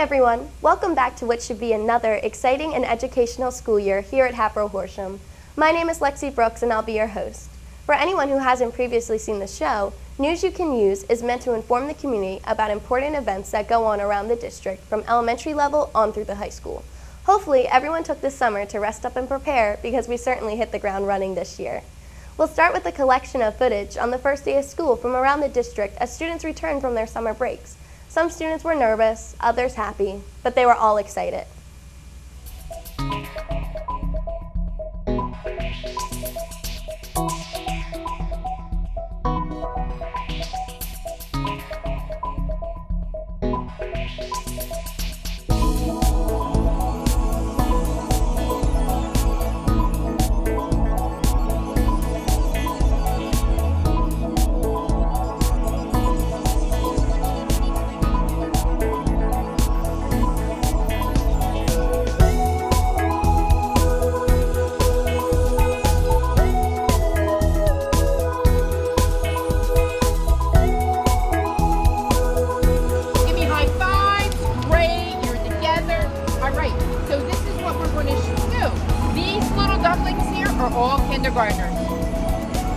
everyone, welcome back to what should be another exciting and educational school year here at Hatboro-Horsham. My name is Lexi Brooks and I'll be your host. For anyone who hasn't previously seen the show, News You Can Use is meant to inform the community about important events that go on around the district from elementary level on through the high school. Hopefully everyone took this summer to rest up and prepare because we certainly hit the ground running this year. We'll start with a collection of footage on the first day of school from around the district as students returned from their summer breaks. Some students were nervous, others happy, but they were all excited. Are all kindergartners,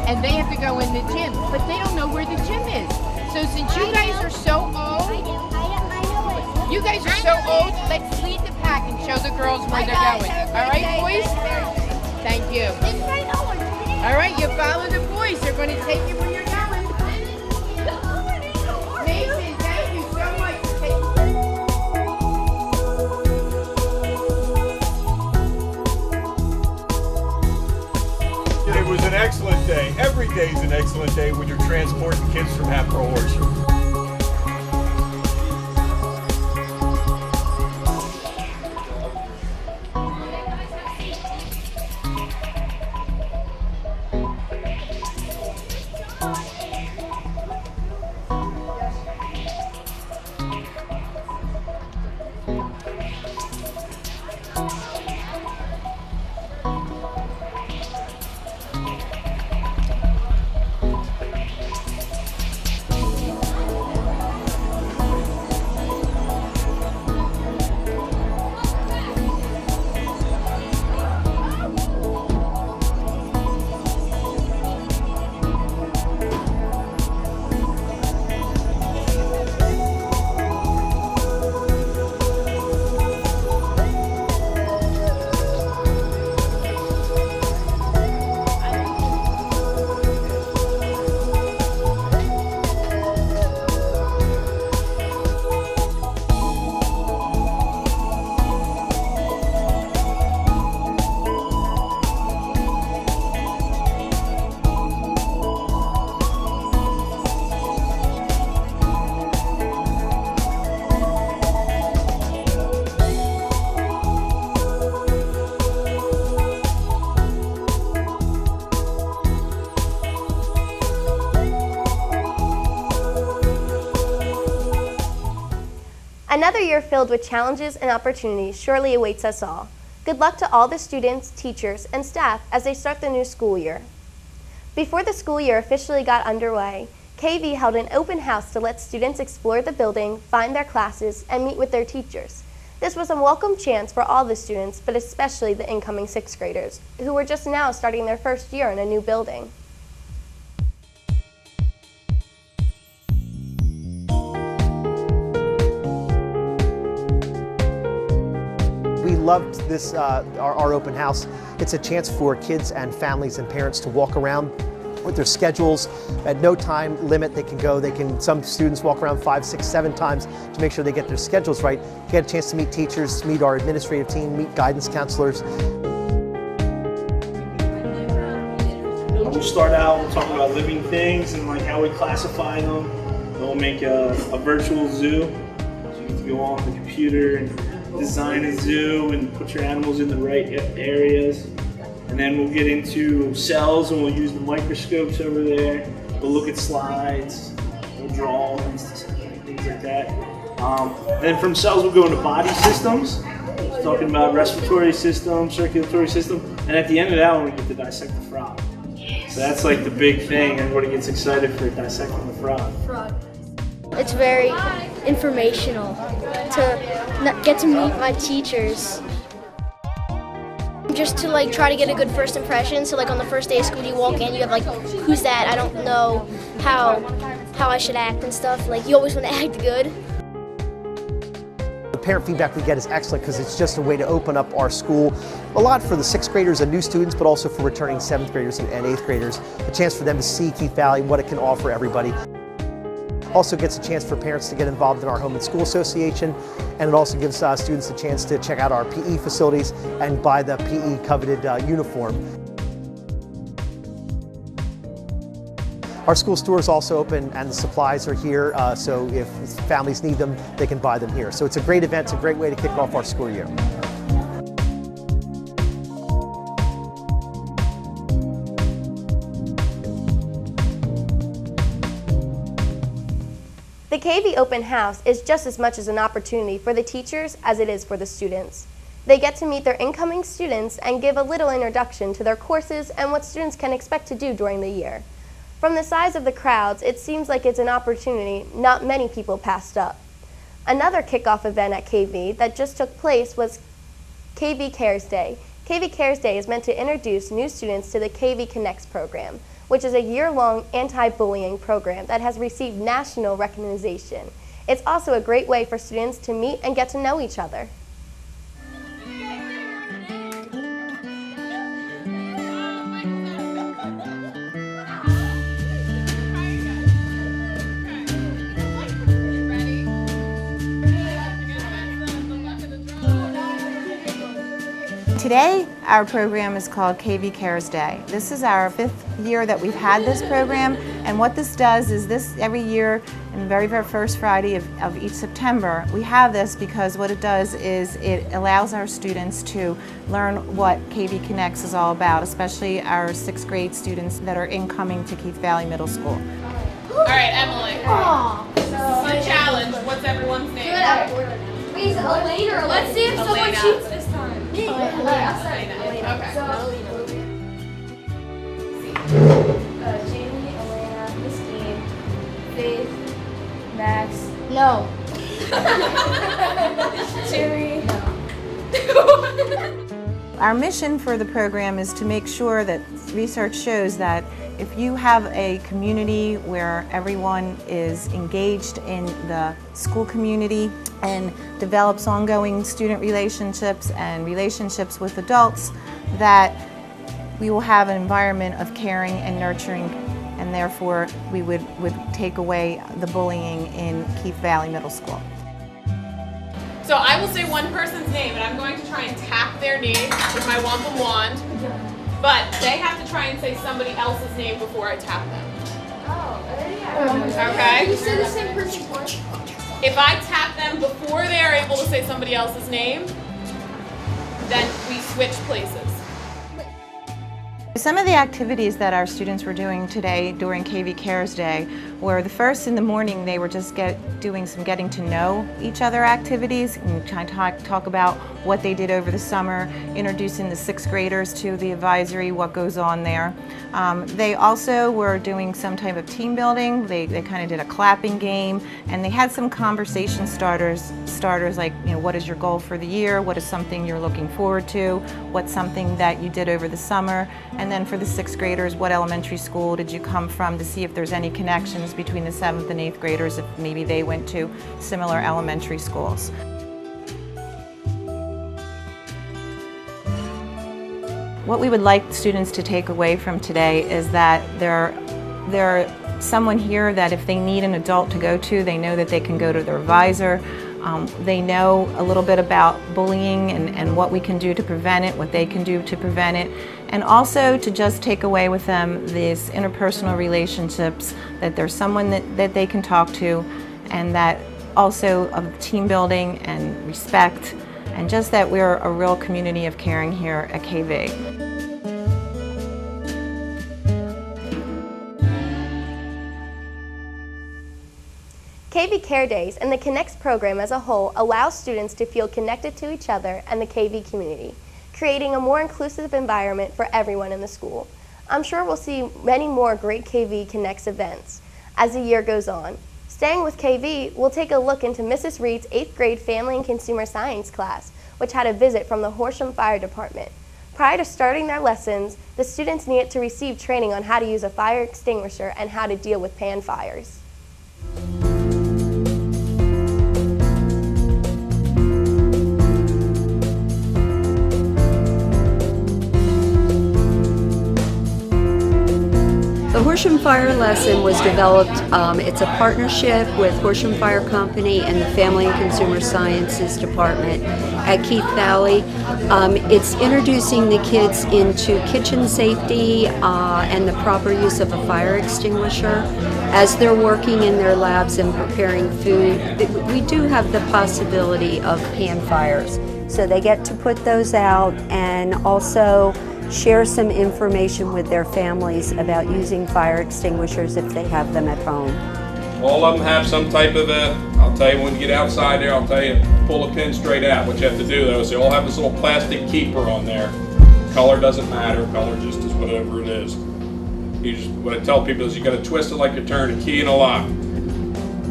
and they have to go in the gym, but they don't know where the gym is. So since you guys are so old, let's lead the pack and show the girls where they're going. All right, boys? Thank you. All right, you follow the boys. They're going to take you where you're going. Mason, thank you so much for taking. It was an excellent day. Every day is an excellent day when you're transporting kids from Hatboro-Horsham. Another year filled with challenges and opportunities surely awaits us all. Good luck to all the students, teachers, and staff as they start the new school year. Before the school year officially got underway, KV held an open house to let students explore the building, find their classes, and meet with their teachers. This was a welcome chance for all the students, but especially the incoming 6th graders, who were just now starting their first year in a new building. We loved this, our open house. It's a chance for kids and families and parents to walk around with their schedules. At no time limit they can go. Some students walk around 5, 6, 7 times to make sure they get their schedules right. Get a chance to meet teachers, meet our administrative team, meet guidance counselors. We'll start out, we'll talk about living things and like how we classify them. Then we'll make a virtual zoo. So you get to go on the computer and design a zoo and put your animals in the right areas. And then we'll get into cells and we'll use the microscopes over there. We'll look at slides, we'll draw and things like that. Then from cells we'll go into body systems. Talking about respiratory system, circulatory system. And at the end of that one we get to dissect the frog. So that's like the big thing. Everybody gets excited for dissecting the frog. It's very informational to get to meet my teachers. Just to like try to get a good first impression. So like on the first day of school you walk in, you have like, who's that? I don't know how I should act and stuff. Like you always want to act good. The parent feedback we get is excellent because it's just a way to open up our school a lot for the 6th graders and new students, but also for returning 7th graders and 8th graders. A chance for them to see Keith Valley, what it can offer everybody. Also gets a chance for parents to get involved in our Home and School Association, and it also gives students a chance to check out our PE facilities and buy the PE coveted uniform. Our school store is also open and the supplies are here, so if families need them, they can buy them here. So it's a great event, it's a great way to kick off our school year. The KV Open House is just as much as an opportunity for the teachers as it is for the students. They get to meet their incoming students and give a little introduction to their courses and what students can expect to do during the year. From the size of the crowds, it seems like it's an opportunity not many people passed up. Another kickoff event at KV that just took place was KV Cares Day. KV Cares Day is meant to introduce new students to the KV Connects program, which is a year-long anti-bullying program that has received national recognition. It's also a great way for students to meet and get to know each other. Today, our program is called KV Cares Day. This is our 5th year that we've had this program, and what this does is this every year, in the very first Friday of each September, we have this because what it does is it allows our students to learn what KV Connects is all about, especially our 6th grade students that are incoming to Keith Valley Middle School. All right, Emily. This is the challenge. What's everyone's name? Wait, is it Elena or let's see if someone shoots this time. Jamie, Elena, Christine, Faith, Max. No. Jerry. Our mission for the program is to make sure that research shows that if you have a community where everyone is engaged in the school community and develops ongoing student relationships and relationships with adults, that we will have an environment of caring and nurturing, and therefore we would take away the bullying in Keith Valley Middle School. So I will say one person's name, and I'm going to try and tap their name with my wampum wand, but they have to try and say somebody else's name before I tap them. Okay? You say the same person once. If I tap them before they are able to say somebody else's name, then we switch places. Some of the activities that our students were doing today during KV Cares Day were the first in the morning they were just doing some getting to know each other activities and trying to talk about what they did over the summer, introducing the 6th graders to the advisory, what goes on there. They also were doing some type of team building. They kind of did a clapping game, and they had some conversation starters like, you know, what is your goal for the year? What is something you're looking forward to? What's something that you did over the summer? And then for the 6th graders, what elementary school did you come from, to see if there's any connections between the 7th and 8th graders, if maybe they went to similar elementary schools. What we would like students to take away from today is that they're someone here that if they need an adult to go to, they know that they can go to their advisor. They know a little bit about bullying and what we can do to prevent it, what they can do to prevent it, and also to just take away with them these interpersonal relationships, that there's someone that they can talk to, and that also of team building and respect, and just that we're a real community of caring here at KV. KV Care Days and the Connects program as a whole allows students to feel connected to each other and the KV community, creating a more inclusive environment for everyone in the school. I'm sure we'll see many more great KV Connects events as the year goes on. Staying with KV, we'll take a look into Mrs. Reed's 8th grade Family and Consumer Science class, which had a visit from the Horsham Fire Department. Prior to starting their lessons, the students needed to receive training on how to use a fire extinguisher and how to deal with pan fires. The Horsham Fire lesson was developed, it's a partnership with Horsham Fire Company and the Family and Consumer Sciences Department at Keith Valley. It's introducing the kids into kitchen safety and the proper use of a fire extinguisher. As they're working in their labs and preparing food, we do have the possibility of pan fires. So they get to put those out and also share some information with their families about using fire extinguishers if they have them at home. All of them have some type of I'll tell you when you get outside there, I'll tell you, pull a pin straight out. What you have to do though is they all have this little plastic keeper on there. Color doesn't matter, color just is whatever it is. What I tell people is you got to twist it like you turn a key in a lock.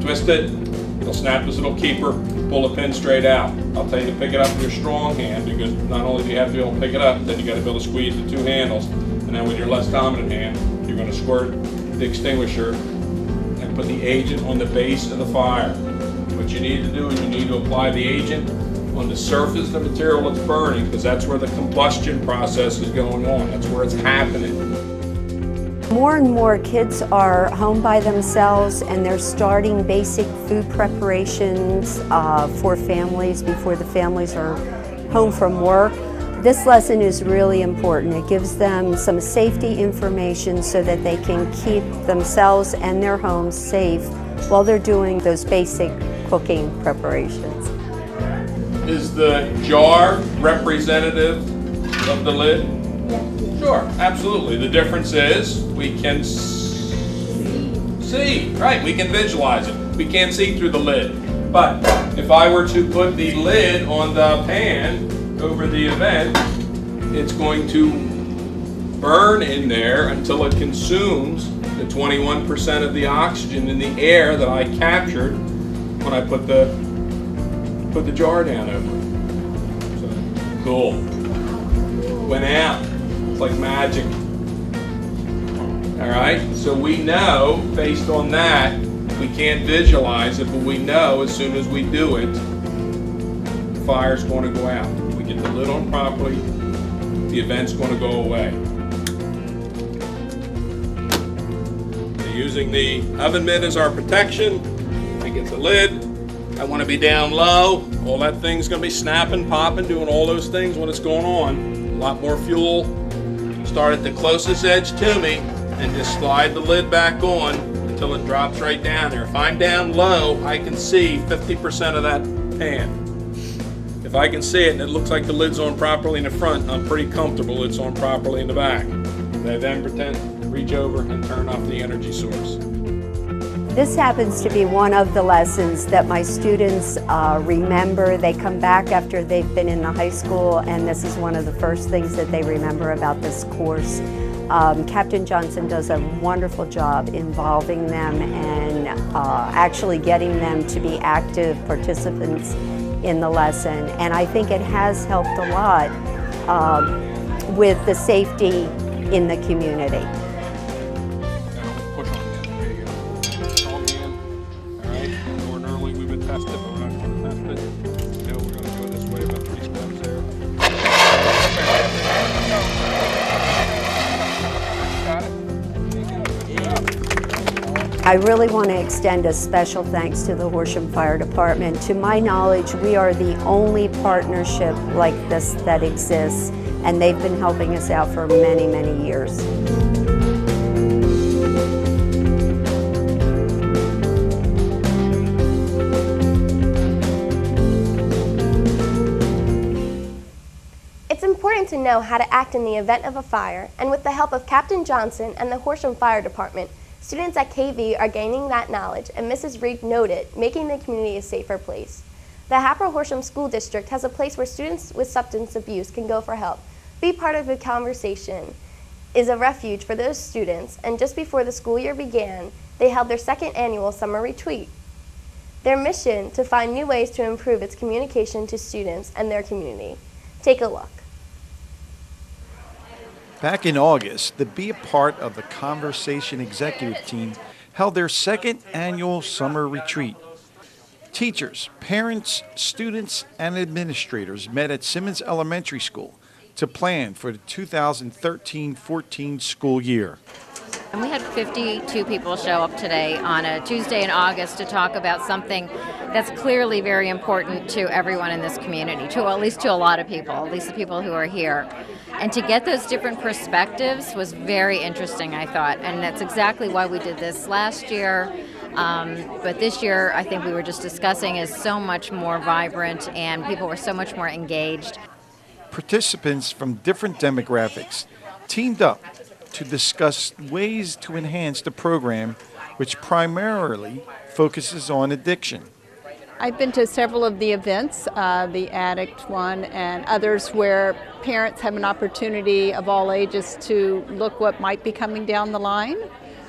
Twist it, it'll snap this little keeper, pull the pin straight out. I'll tell you to pick it up with your strong hand because not only do you have to be able to pick it up, then you got to be able to squeeze the two handles. And then with your less dominant hand, you're going to squirt the extinguisher and put the agent on the base of the fire. What you need to do is you need to apply the agent on the surface of the material that's burning because that's where the combustion process is going on. That's where it's happening. More and more kids are home by themselves and they're starting basic food preparations for families before the families are home from work. This lesson is really important. It gives them some safety information so that they can keep themselves and their homes safe while they're doing those basic cooking preparations. Is the jar representative of the lid? Sure, absolutely. The difference is we can see, right? We can visualize it. We can't see through the lid. But if I were to put the lid on the pan over the event, it's going to burn in there until it consumes the 21% of the oxygen in the air that I captured when I put the jar down over it. So, cool. Went out. Like magic. All right, so we know based on that, we can't visualize it, but we know as soon as we do it, the fire's going to go out. If we get the lid on properly, the event's going to go away. So using the oven mitt as our protection, I get the lid. I want to be down low. All that thing's going to be snapping, popping, doing all those things when it's going on. A lot more fuel. Start at the closest edge to me and just slide the lid back on until it drops right down there. If I'm down low, I can see 50% of that pan. If I can see it and it looks like the lid's on properly in the front, I'm pretty comfortable it's on properly in the back. I then reach over and turn off the energy source. This happens to be one of the lessons that my students remember. They come back after they've been in the high school, and this is one of the first things that they remember about this course. Captain Johnson does a wonderful job involving them and actually getting them to be active participants in the lesson. And I think it has helped a lot with the safety in the community. I really want to extend a special thanks to the Horsham Fire Department. To my knowledge, we are the only partnership like this that exists, and they've been helping us out for many, many years. It's important to know how to act in the event of a fire, and with the help of Captain Johnson and the Horsham Fire Department, students at KV are gaining that knowledge, and Mrs. Reed noted, making the community a safer place. The Hatboro-Horsham School District has a place where students with substance abuse can go for help. Be part of the conversation is a refuge for those students, and just before the school year began, they held their second annual summer retreat. Their mission to find new ways to improve its communication to students and their community. Take a look. Back in August, the Be a Part of the Conversation executive team held their second annual summer retreat. Teachers, parents, students, and administrators met at Simmons Elementary School to plan for the 2013-14 school year. And we had 52 people show up today on a Tuesday in August to talk about something that's clearly very important to everyone in this community, at least to a lot of people, at least the people who are here. And to get those different perspectives was very interesting, I thought. And that's exactly why we did this last year. But this year, I think we were just discussing is so much more vibrant and people were so much more engaged. Participants from different demographics teamed up to discuss ways to enhance the program, which primarily focuses on addiction. I've been to several of the events, the Addict one and others where parents have an opportunity of all ages to look what might be coming down the line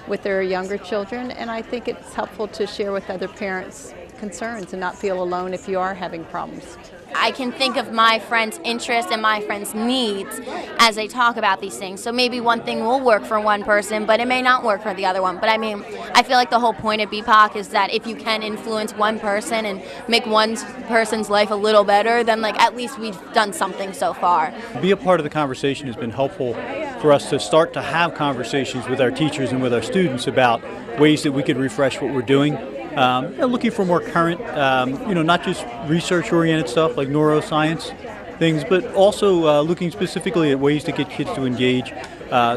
with their younger children, and I think it's helpful to share with other parents concerns and not feel alone if you are having problems. I can think of my friends' interests and my friends' needs as they talk about these things. So maybe one thing will work for one person, but it may not work for the other one. But I mean, I feel like the whole point of BPOC is that if you can influence one person and make one person's life a little better, then like at least we've done something so far. Be a part of the conversation has been helpful for us to start to have conversations with our teachers and with our students about ways that we could refresh what we're doing. Looking for more current, not just research-oriented stuff like neuroscience things, but also looking specifically at ways to get kids to engage.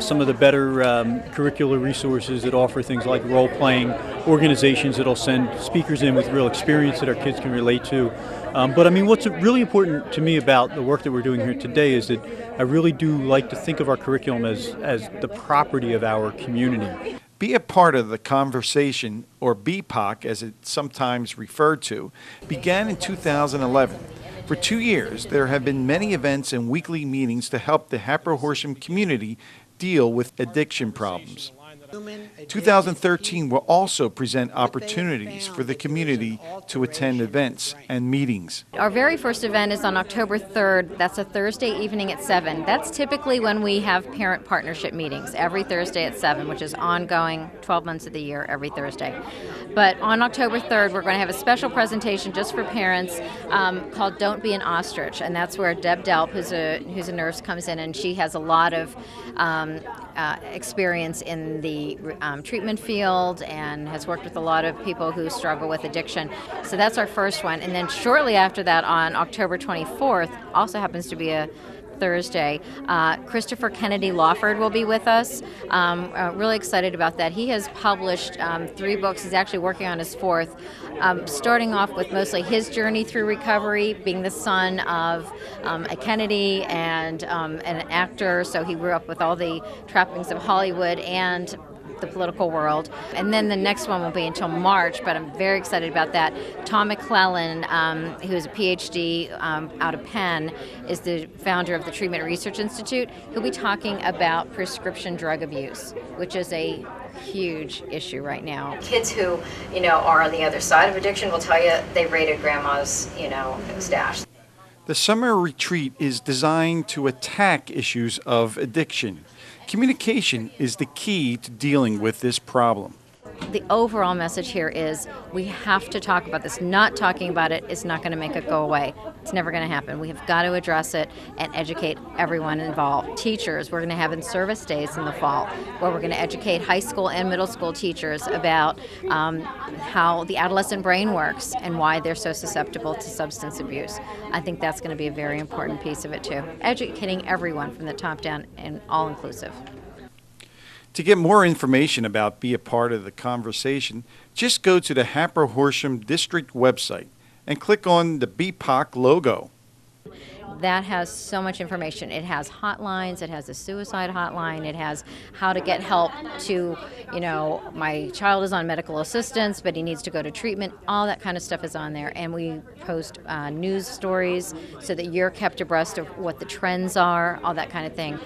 Some of the better curricular resources that offer things like role-playing, organizations that'll send speakers in with real experience that our kids can relate to. But I mean, what's really important to me about the work that we're doing here today is that I really do like to think of our curriculum as the property of our community. Be a Part of the Conversation, or BPOC as it's sometimes referred to, began in 2011. For 2 years, there have been many events and weekly meetings to help the Hatboro-Horsham community deal with addiction problems. 2013 will also present opportunities for the community to attend events and meetings. Our very first event is on October 3rd. That's a Thursday evening at 7. That's typically when we have parent partnership meetings, every Thursday at 7, which is ongoing 12 months of the year, every Thursday. But on October 3rd, we're going to have a special presentation just for parents called Don't Be an Ostrich, and that's where Deb Delp, who's a nurse, comes in, and she has a lot of experience in the treatment field and has worked with a lot of people who struggle with addiction. So that's our first one. And then shortly after that, on October 24th, also happens to be a Thursday, Christopher Kennedy Lawford will be with us. Really excited about that. He has published 3 books. He's actually working on his 4th, starting off with mostly his journey through recovery, being the son of a Kennedy and an actor, so he grew up with all the trappings of Hollywood and the political world. And then the next one won't be until March, but I'm very excited about that. Tom McClellan, who's a PhD out of Penn, is the founder of the Treatment Research Institute. He'll be talking about prescription drug abuse, which is a huge issue right now. Kids who, are on the other side of addiction will tell you they raided grandma's, stash. The summer retreat is designed to attack issues of addiction. Communication is the key to dealing with this problem. The overall message here is we have to talk about this. Not talking about it is not going to make it go away. It's never going to happen. We have got to address it and educate everyone involved. Teachers, we're going to have in-service days in the fall where we're going to educate high school and middle school teachers about how the adolescent brain works and why they're so susceptible to substance abuse. I think that's going to be a very important piece of it too. Educating everyone from the top down and all-inclusive. To get more information about Be a Part of the Conversation, just go to the Hatboro-Horsham District website and click on the BPOC logo. that has so much information. It has hotlines, it has a suicide hotline, it has how to get help to, my child is on medical assistance, but he needs to go to treatment. All that kind of stuff is on there. And we post news stories so that you're kept abreast of what the trends are, all that kind of thing.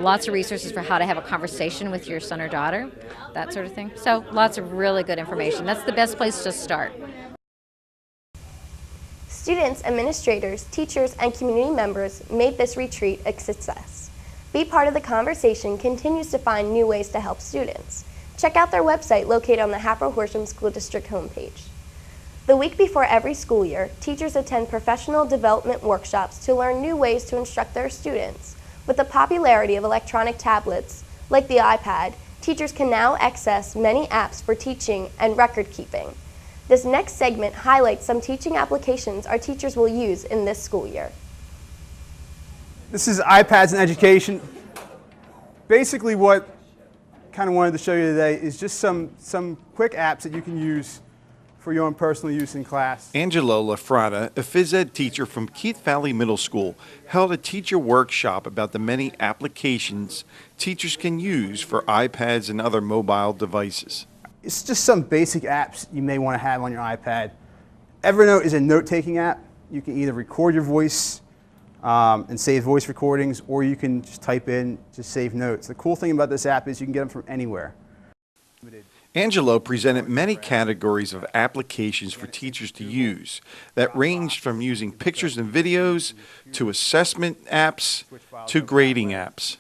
Lots of resources for how to have a conversation with your son or daughter, that sort of thing. So lots of really good information. That's the best place to start. Students, administrators, teachers, and community members made this retreat a success. Be Part of the Conversation continues to find new ways to help students. Check out their website located on the Hatboro-Horsham School District homepage. The week before every school year, teachers attend professional development workshops to learn new ways to instruct their students. With the popularity of electronic tablets, like the iPad, teachers can now access many apps for teaching and record keeping. This next segment highlights some teaching applications our teachers will use in this school year. This is iPads in education. Basically what I kind of wanted to show you today is just some quick apps that you can use for your own personal use in class. Angelo Lafrada, a phys ed teacher from Keith Valley Middle School, held a teacher workshop about the many applications teachers can use for iPads and other mobile devices. It's just some basic apps you may want to have on your iPad. Evernote is a note-taking app. You can either record your voice and save voice recordings, or you can just type in to save notes. The cool thing about this app is you can get them from anywhere. Angelo presented many categories of applications for teachers to use that ranged from using pictures and videos to assessment apps to grading apps.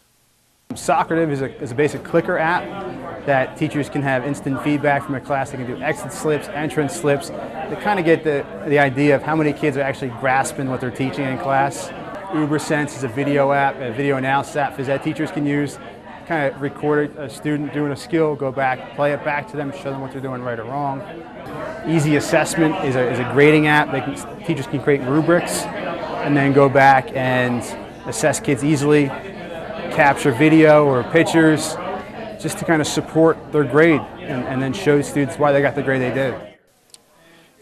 Socrative is a basic clicker app that teachers can have instant feedback from a class. They can do exit slips, entrance slips. They kind of get the idea of how many kids are actually grasping what they're teaching in class. UberSense is a video app, a video analysis app phys ed teachers can use. Kind of record a student doing a skill, go back, play it back to them, show them what they're doing right or wrong. Easy Assessment is a grading app. Teachers can create rubrics and then go back and assess kids easily. Capture video or pictures just to kind of support their grade and then show students why they got the grade they did.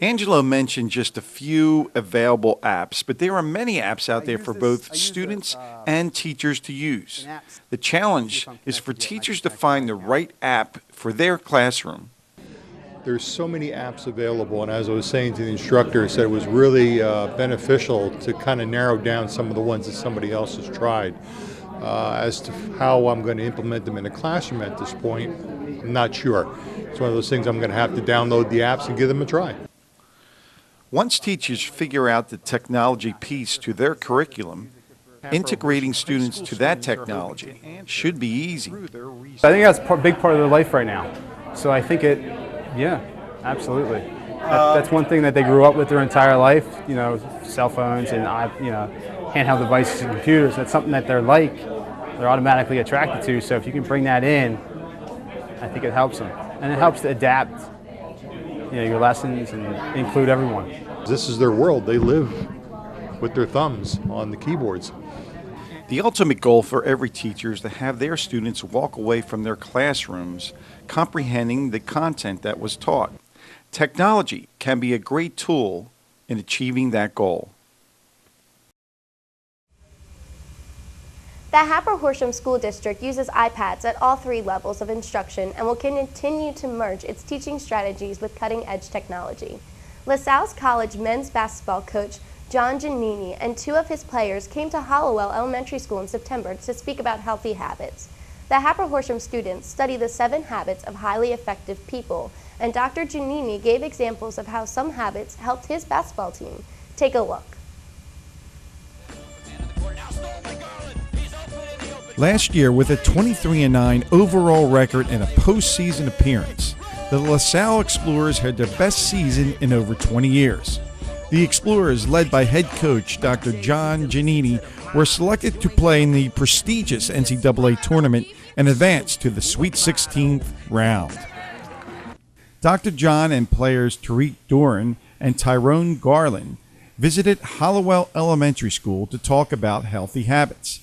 Angelo mentioned just a few available apps, but there are many apps out there for both students and teachers to use. The challenge is for teachers to find the right app for their classroom. There's so many apps available, and as I was saying to the instructor, I said it was really beneficial to kind of narrow down some of the ones that somebody else has tried. As to how I'm going to implement them in a classroom at this point, I'm not sure. It's one of those things I'm going to have to download the apps and give them a try. Once teachers figure out the technology piece to their curriculum, integrating students to that technology should be easy. I think that's a big part of their life right now. So I think yeah, absolutely. That's one thing that they grew up with their entire life, cell phones and handheld devices and computers. That's something that they're automatically attracted to. So if you can bring that in, I think it helps them. And it helps to adapt your lessons and include everyone. This is their world. They live with their thumbs on the keyboards. The ultimate goal for every teacher is to have their students walk away from their classrooms comprehending the content that was taught. Technology can be a great tool in achieving that goal. The Hatboro-Horsham School District uses iPads at all 3 levels of instruction and will continue to merge its teaching strategies with cutting-edge technology. LaSalle's College men's basketball coach John Giannini and 2 of his players came to Hollowell Elementary School in September to speak about healthy habits. The Hatboro-Horsham students study the 7 habits of highly effective people, and Dr. Giannini gave examples of how some habits helped his basketball team. Take a look. Last year, with a 23-9 overall record and a postseason appearance, the LaSalle Explorers had their best season in over 20 years. The Explorers, led by head coach Dr. John Giannini, were selected to play in the prestigious NCAA tournament and advance to the Sweet 16th round. Dr. John and players Tariq Doran and Tyrone Garland visited Hollowell Elementary School to talk about healthy habits.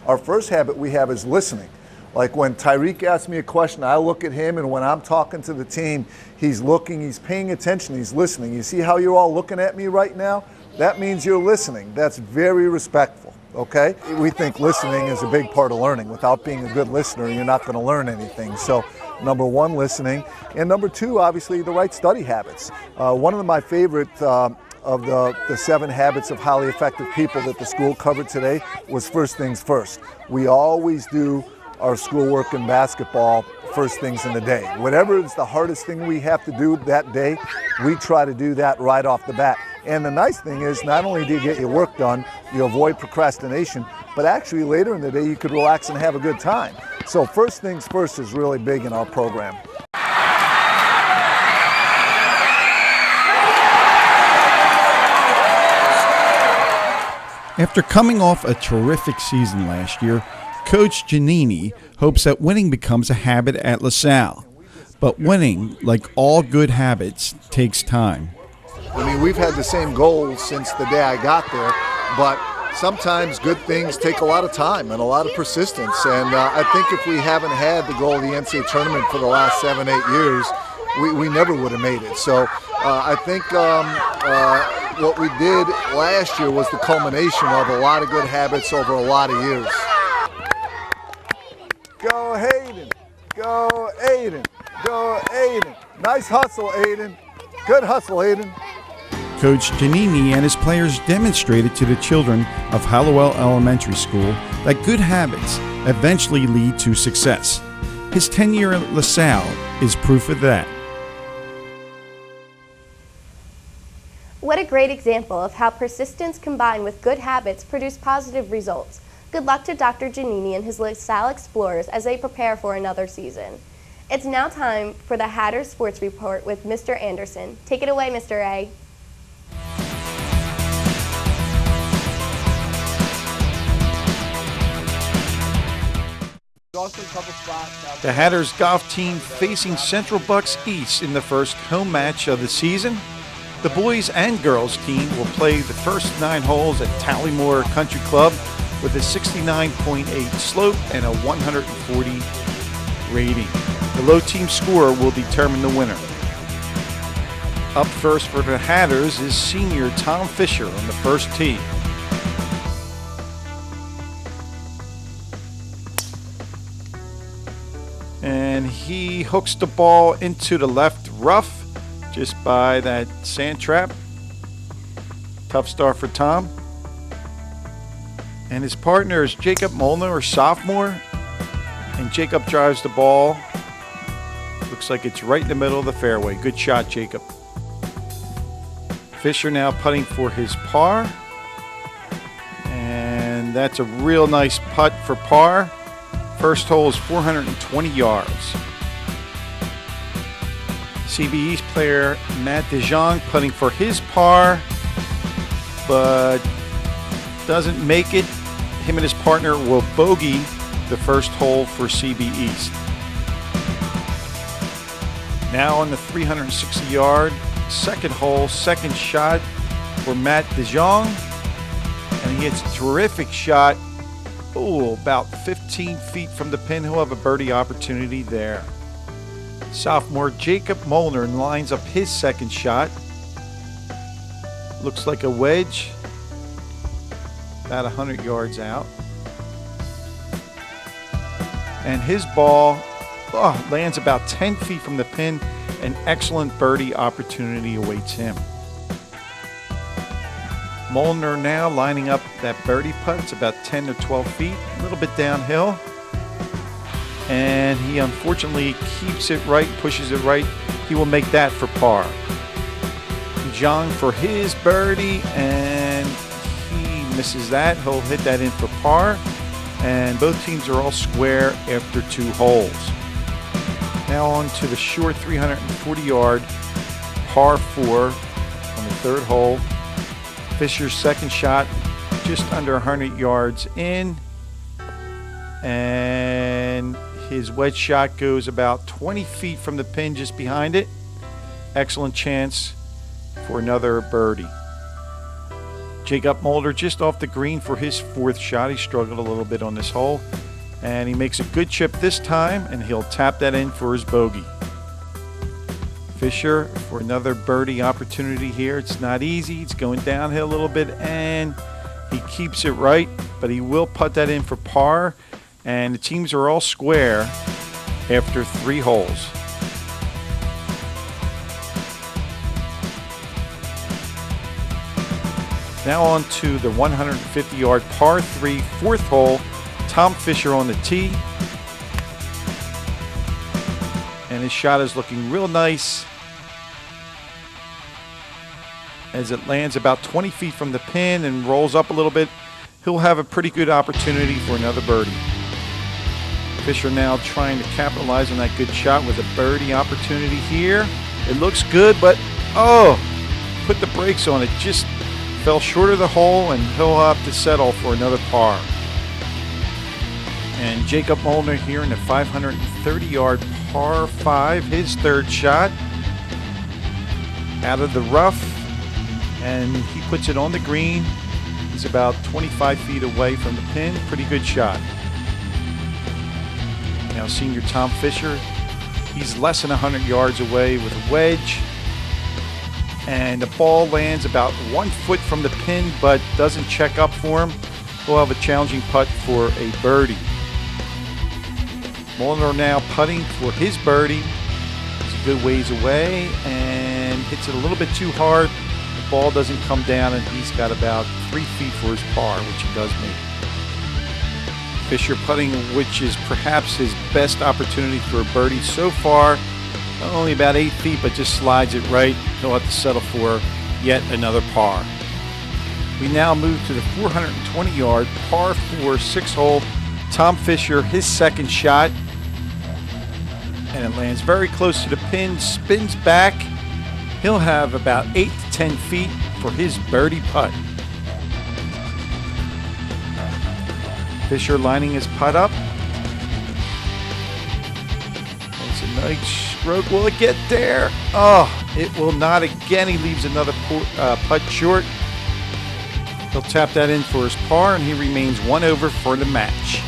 Our first habit we have is listening. Like when Tyreek asks me a question, I look at him, and when I'm talking to the team, he's looking, he's paying attention, he's listening. You see how you're all looking at me right now? that means you're listening. That's very respectful, okay? We think listening is a big part of learning. Without being a good listener, you're not going to learn anything. So number one, listening. And number two, obviously, the right study habits. One of my favorite of the 7 habits of highly effective people that the school covered today was first things first. We always do our schoolwork and basketball first things in the day. Whatever is the hardest thing we have to do that day, we try to do that right off the bat. And the nice thing is, not only do you get your work done, you avoid procrastination, but actually later in the day you could relax and have a good time. So first things first is really big in our program. After coming off a terrific season last year, Coach Giannini hopes that winning becomes a habit at LaSalle. But winning, like all good habits, takes time. I mean, we've had the same goals since the day I got there, but sometimes good things take a lot of time and a lot of persistence. And I think if we haven't had the goal of the NCAA tournament for the last 7-8 years, we never would have made it. So I think what we did last year was the culmination of a lot of good habits over a lot of years. Go Hayden, go Aiden, go Aiden. Nice hustle, Aiden. Good hustle, Aiden. Coach Giannini and his players demonstrated to the children of Hallowell Elementary School that good habits eventually lead to success. His tenure at LaSalle is proof of that. What a great example of how persistence combined with good habits produce positive results. Good luck to Dr. Giannini and his LaSalle Explorers as they prepare for another season. It's now time for the Hatters Sports Report with Mr. Anderson. Take it away, Mr. A. The Hatters golf team facing Central Bucks East in the first home match of the season. The boys and girls team will play the first 9 holes at Tallymore Country Club with a 69.8 slope and a 140 rating. The low team score will determine the winner. Up first for the Hatters is senior Tom Fisher on the first tee. And he hooks the ball into the left rough just by that sand trap. Tough start for Tom. And his partner is Jacob Molnar, a sophomore. And Jacob drives the ball. Looks like it's right in the middle of the fairway. Good shot, Jacob. Fisher now putting for his par. And that's a real nice putt for par. First hole is 420 yards. CB East player Matt DeJong putting for his par, but doesn't make it. Him and his partner will bogey the first hole for CB East. Now on the 360-yard second hole, second shot for Matt DeJong, and he hits a terrific shot. Oh, about 15 feet from the pin. He'll have a birdie opportunity there. Sophomore Jacob Molnar lines up his second shot. Looks like a wedge, about 100 yards out. And his ball lands about 10 feet from the pin. An excellent birdie opportunity awaits him. Molnar now lining up that birdie putt. It's about 10 to 12 feet, a little bit downhill. And he unfortunately keeps it right, pushes it right. He will make that for par. Jong for his birdie, and he misses that. He'll hit that in for par. And both teams are all square after 2 holes. Now on to the short 340-yard par 4 on the third hole. Fisher's second shot just under 100 yards in. And his wedge shot goes about 20 feet from the pin just behind it. Excellent chance for another birdie. Jacob Molnar just off the green for his 4th shot. He struggled a little bit on this hole. And he makes a good chip this time, and he'll tap that in for his bogey. Fisher for another birdie opportunity here. It's not easy. It's going downhill a little bit, and he keeps it right, but he will putt that in for par, and the teams are all square after 3 holes. Now on to the 150-yard par 3 4th hole. Tom Fisher on the tee. And his shot is looking real nice as it lands about 20 feet from the pin and rolls up a little bit. He'll have a pretty good opportunity for another birdie. Fisher now trying to capitalize on that good shot with a birdie opportunity here. It looks good, but put the brakes on it. Just fell short of the hole, and he'll have to settle for another par. And Jacob Molnar here in the 530-yard par 5, his 3rd shot. Out of the rough, and he puts it on the green. He's about 25 feet away from the pin. Pretty good shot. Now senior Tom Fisher, he's less than 100 yards away with a wedge. And the ball lands about 1 foot from the pin, but doesn't check up for him. He'll have a challenging putt for a birdie. Molnar now putting for his birdie. It's a good ways away and hits it a little bit too hard. The ball doesn't come down, and he's got about 3 feet for his par, which he does make. Fisher putting, which is perhaps his best opportunity for a birdie so far. Only about 8 feet, but just slides it right. He'll have to settle for yet another par. We now move to the 420-yard par 4 6th hole. Tom Fisher, his 2nd shot. And it lands very close to the pin, spins back. He'll have about 8 to 10 feet for his birdie putt. Fisher lining his putt up. It's a nice stroke. Will it get there? It will not again. He leaves another putt short. He'll tap that in for his par, and he remains 1 over for the match.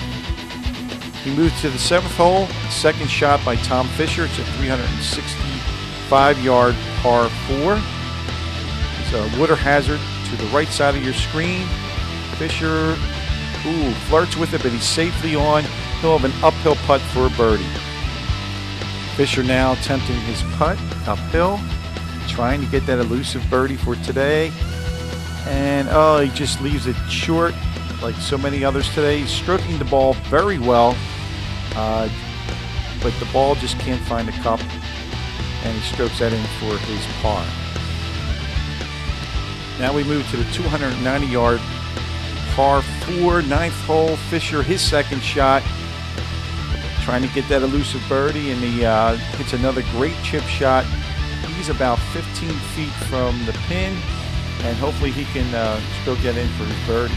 He moves to the 7th hole. 2nd shot by Tom Fisher. It's a 365-yard par 4. It's a water hazard to the right side of your screen. Fisher, flirts with it, but he's safely on. He'll have an uphill putt for a birdie. Fisher now attempting his putt uphill, trying to get that elusive birdie for today. And he just leaves it short like so many others today. He's stroking the ball very well, but the ball just can't find the cup, and he strokes that in for his par. Now we move to the 290-yard par 4 9th hole. Fisher, his 2nd shot, trying to get that elusive birdie, and he hits another great chip shot. He's about 15 feet from the pin, and hopefully he can stroke that in for his birdie.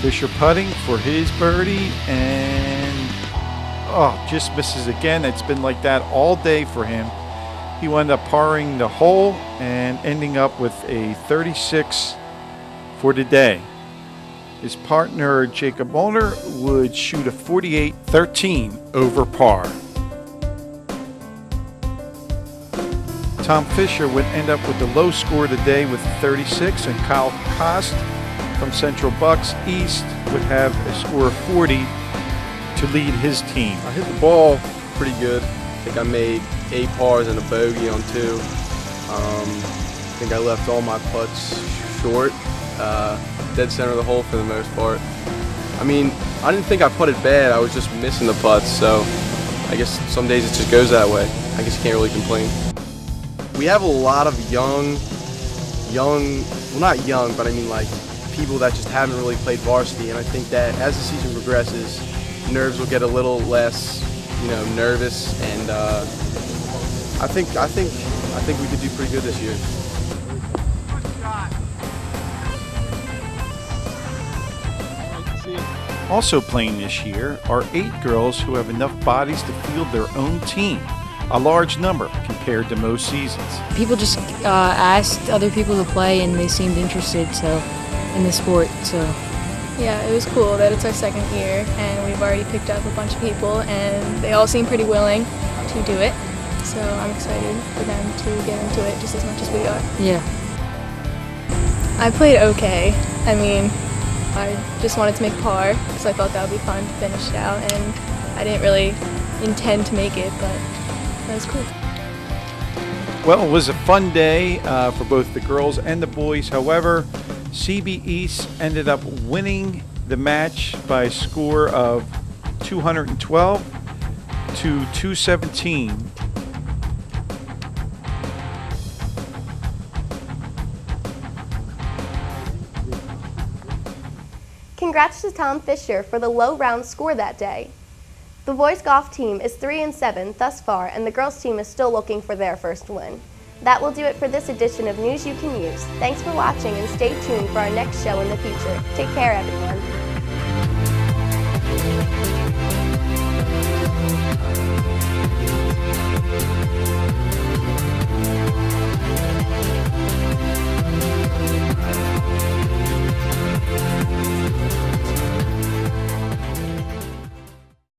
Fisher putting for his birdie, and just misses again. It's been like that all day for him. He wound up parring the hole and ending up with a 36 for the day. His partner, Jacob Molnar, would shoot a 48-13 over par. Tom Fisher would end up with the low score of the day with 36, and Kyle Kost from Central Bucks East would have a score of 40 to lead his team. I hit the ball pretty good. I think I made 8 pars and a bogey on 2. I think I left all my putts short, dead center of the hole for the most part. I mean, I didn't think I putted bad. I was just missing the putts, so I guess some days it just goes that way. I guess you can't really complain. We have a lot of young, well, not young, but I mean like people that just haven't really played varsity, and I think that as the season progresses, nerves will get a little less, nervous, and I think we could do pretty good this year. Also playing this year are 8 girls who have enough bodies to field their own team, a large number compared to most seasons. People just asked other people to play, and they seemed interested in the sport. So yeah, it was cool that it's our 2nd year, and we've already picked up a bunch of people, and they all seem pretty willing to do it. So so I'm excited for them to get into it just as much as we are. Yeah. I played okay. I mean, I just wanted to make par because I thought that would be fun to finish it out, and I didn't really intend to make it, but that was cool. Well, it was a fun day for both the girls and the boys. However, CB East ended up winning the match by a score of 212 to 217. Congrats to Tom Fisher for the low round score that day. The boys golf team is 3-7 thus far, and the girls team is still looking for their first win. That will do it for this edition of News You Can Use. Thanks for watching, and stay tuned for our next show in the future. Take care, everyone.